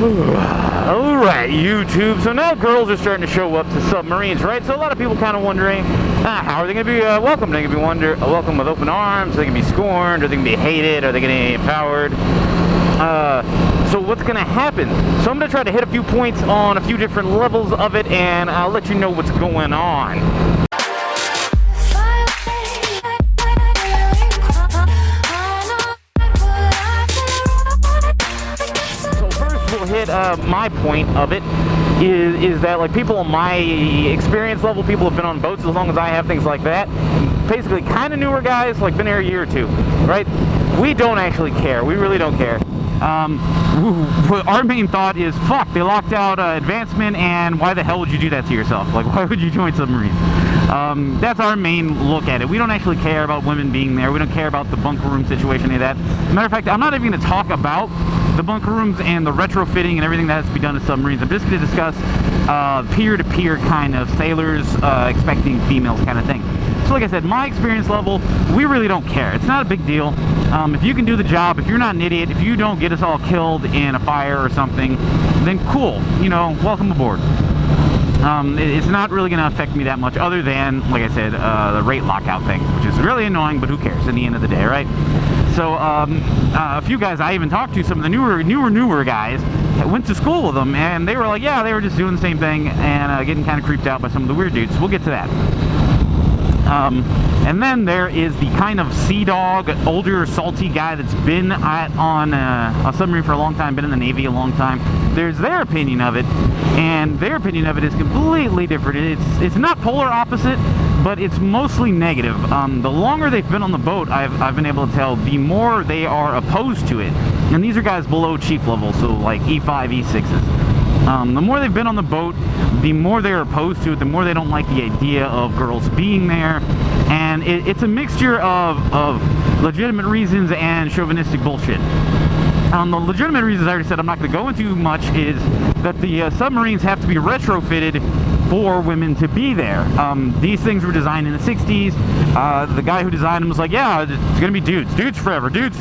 Alright, YouTube. So now girls are starting to show up to submarines, right? So a lot of people kind of wondering, how are they going to be welcomed? Are they going to be welcomed with open arms? Are they going to be scorned? Are they going to be hated? Are they going to be empowered? So what's going to happen? So I'm going to try to hit a few points on a few different levels of it, and I'll let you know what's going on. Hit my point of it is that, like, people on my experience level, people have been on boats as long as I have, things like that, basically kind of newer guys, like been here a year or two, right? We don't actually care. We really don't care. Our main thought is, fuck, they locked out advancement, and why the hell would you do that to yourself? Like, why would you join submarines? That's our main look at it. We don't actually care about women being there. We don't care about the bunker room situation, any of that. Matter of fact, I'm not even going to talk about the bunker rooms and the retrofitting and everything that has to be done to submarines. I'm just going to discuss peer-to-peer kind of sailors expecting females kind of thing. So like I said, my experience level, we really don't care. It's not a big deal. If you can do the job, if you're not an idiot, if you don't get us all killed in a fire or something, then cool, you know, welcome aboard. It's not really going to affect me that much, other than, like I said, the rate lockout thing, which is really annoying, but who cares in the end of the day, right? So a few guys I even talked to, some of the newer guys, went to school with them, and they were like, yeah, they were just doing the same thing and getting kind of creeped out by some of the weird dudes. We'll get to that. And then there is the kind of sea dog, older, salty guy that's been on a submarine for a long time, been in the Navy a long time. There's their opinion of it, and their opinion of it is completely different. It's not polar opposite, but it's mostly negative. The longer they've been on the boat, I've been able to tell, the more they are opposed to it. And these are guys below chief level, so like E5, E6s. The more they've been on the boat, the more they're opposed to it, the more they don't like the idea of girls being there. And it's a mixture of legitimate reasons and chauvinistic bullshit. The legitimate reasons I already said I'm not going to go into much is that the submarines have to be retrofitted for women to be there. These things were designed in the 60s. The guy who designed them was like, yeah, it's going to be dudes. Dudes forever. Dudes,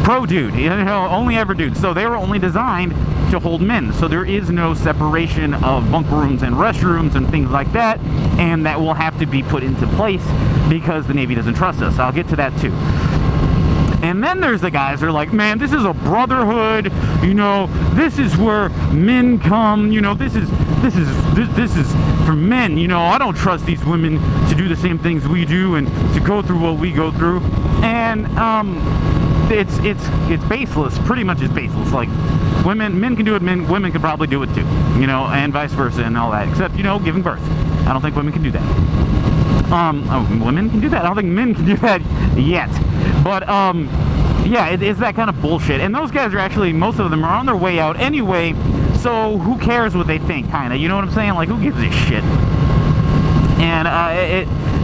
pro dude. You know, only ever dudes. So they were only designed to hold men. So there is no separation of bunker rooms and restrooms and things like that. And that will have to be put into place because the Navy doesn't trust us. I'll get to that too. And then there's the guys who are like, man, this is a brotherhood, you know, this is where men come, you know, this is for men, you know, I don't trust these women to do the same things we do and to go through what we go through. And it's baseless, pretty much is baseless. Like, men can do it, women could probably do it too, you know, and vice versa and all that, except, you know, giving birth. I don't think women can do that. Women can do that. I don't think men can do that yet. But, yeah, it's that kind of bullshit. And those guys are actually, most of them are on their way out anyway, so who cares what they think, kind of? You know what I'm saying? Like, who gives a shit? And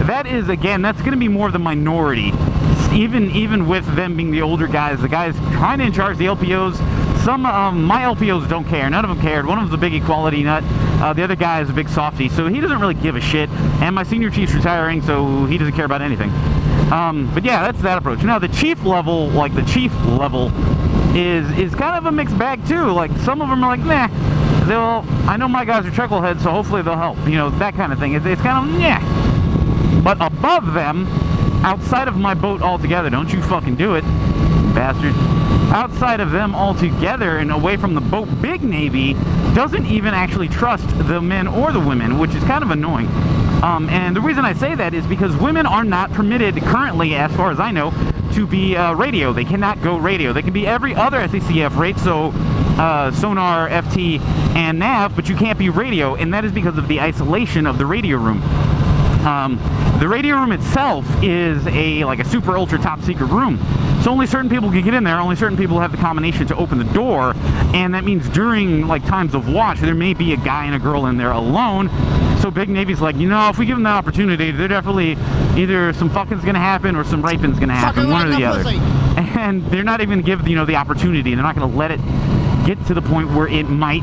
that is, again, that's going to be more of the minority. Even with them being the older guys, the guys kind of in charge, the LPOs. Some, my LPOs don't care. None of them cared. One of them's a big equality nut. The other guy is a big softie, so he doesn't really give a shit. And my senior chief's retiring, so he doesn't care about anything. But yeah, that's that approach. Now, the chief level, like the chief level, is kind of a mixed bag too. Like, some of them are like, nah, I know my guys are chuckleheads, so hopefully they'll help. You know, that kind of thing. It's kind of, yeah. But above them, outside of my boat altogether, don't you fucking do it, bastard. Outside of them altogether and away from the boat, Big Navy doesn't even actually trust the men or the women, which is kind of annoying. And the reason I say that is because women are not permitted currently, as far as I know, to be radio. They cannot go radio. They can be every other SACF rate, so sonar, FT, and nav, but you can't be radio, and that is because of the isolation of the radio room. The radio room itself is like a super ultra top secret room. So only certain people can get in there, only certain people have the combination to open the door, and that means during like times of watch, there may be a guy and a girl in there alone. So Big Navy's like, you know, if we give them the opportunity, they're definitely either some fucking's gonna happen or some raping's gonna happen, one or the other. And they're not even gonna give, you know, the opportunity. They're not gonna let it get to the point where it might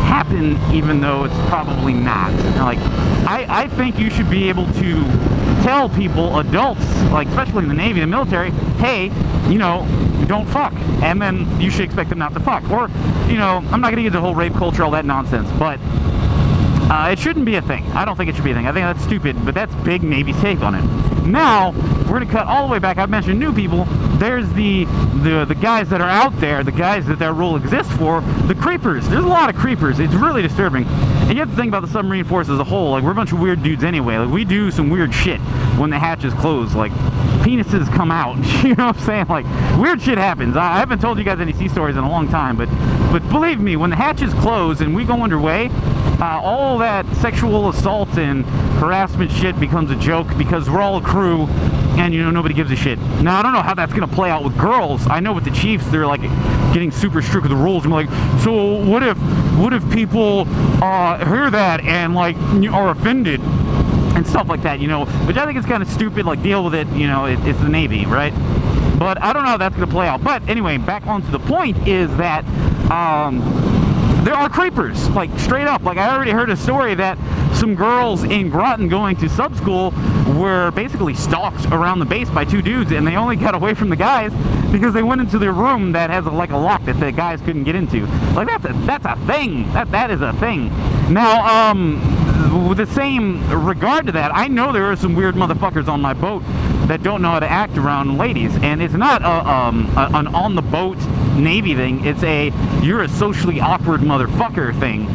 happen, even though it's probably not. Like, I think you should be able to tell people, adults, like especially in the Navy, the military, hey, you know, don't fuck, and then you should expect them not to fuck. Or, you know, I'm not gonna get into the whole rape culture, all that nonsense, but it shouldn't be a thing. I don't think it should be a thing. I think that's stupid, but that's big Navy's take on it. Now, we're gonna cut all the way back. I've mentioned new people. There's the guys that are out there, the guys that rule exists for, the creepers. There's a lot of creepers. It's really disturbing. And you have to think about the submarine force as a whole. Like, we're a bunch of weird dudes anyway. Like, we do some weird shit when the hatches close. Like, penises come out. You know what I'm saying? Like, weird shit happens. I haven't told you guys any sea stories in a long time, but believe me, when the hatches close and we go underway, all that sexual assault and harassment shit becomes a joke because we're all a crew and, you know, nobody gives a shit. Now, I don't know how that's going to play out with girls. I know with the Chiefs, they're like getting super strict with the rules. I'm like, so what if people hear that and like are offended and stuff like that, you know, which I think is kind of stupid. Like, deal with it, you know, it's the Navy, right? But I don't know how that's going to play out. But anyway, back onto the point is that there are creepers, like, straight up. Like, I already heard a story that some girls in Groton going to sub school were basically stalked around the base by two dudes, and they only got away from the guys because they went into their room that has like a lock that the guys couldn't get into. Like, that's a thing. That is a thing. Now, with the same regard to that, I know there are some weird motherfuckers on my boat that don't know how to act around ladies, and it's not an on the boat Navy thing. It's you're a socially awkward motherfucker thing,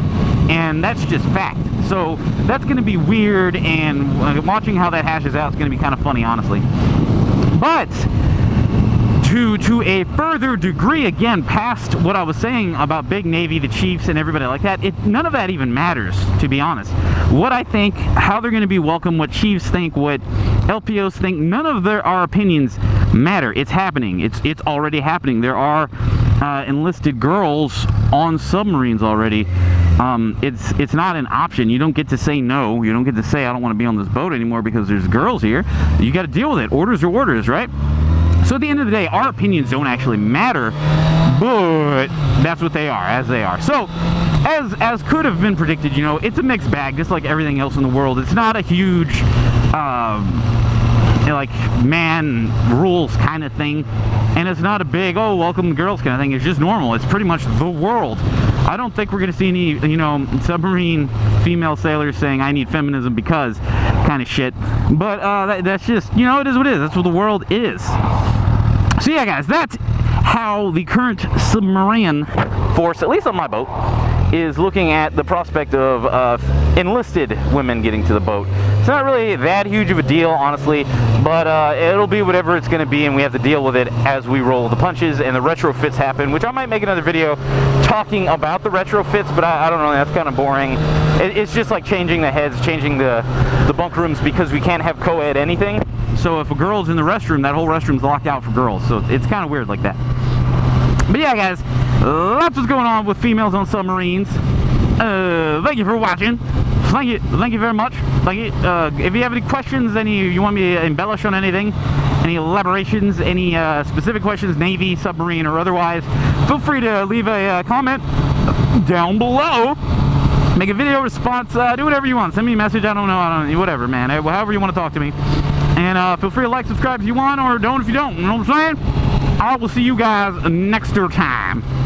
and that's just fact. So that's going to be weird, and watching how that hashes out is going to be kind of funny, honestly. But to a further degree, again, past what I was saying about Big Navy, the Chiefs, and everybody like that, none of that even matters, to be honest. What I think, how they're going to be welcome, what Chiefs think, what LPOs think, none of our opinions matter. It's happening. It's already happening. There are enlisted girls on submarines already. It's not an option. You don't get to say no. You don't get to say, I don't want to be on this boat anymore because there's girls here. You got to deal with it. Orders are orders, right? So at the end of the day, our opinions don't actually matter, but that's what they are, as they are. So, as could have been predicted, you know, it's a mixed bag, just like everything else in the world. It's not a huge, like, man rules kind of thing, and it's not a big, oh, welcome the girls kind of thing. It's just normal. It's pretty much the world. I don't think we're going to see any, you know, submarine female sailors saying, I need feminism because kind of shit. But that's just, you know, it is what it is. That's what the world is. So yeah, guys, that's how the current submarine force, at least on my boat, is looking at the prospect of enlisted women getting to the boat. It's not really that huge of a deal, honestly, but it'll be whatever it's going to be, and we have to deal with it as we roll the punches and the retrofits happen, which I might make another video talking about the retrofits, but I don't know, that's kind of boring. It's just like changing the heads, changing the bunk rooms, because we can't have co-ed anything. So if a girl's in the restroom, that whole restroom's locked out for girls, so it's kind of weird like that. But yeah, guys, that's what's going on with females on submarines. Thank you for watching. Thank you very much. Thank you. If you have any questions, you want me to embellish on anything, any elaborations, any specific questions, Navy, submarine, or otherwise, feel free to leave a comment down below. Make a video response, do whatever you want. Send me a message, I don't know, whatever, man. However you want to talk to me. And feel free to like, subscribe if you want, or don't if you don't. You know what I'm saying? I will see you guys next time.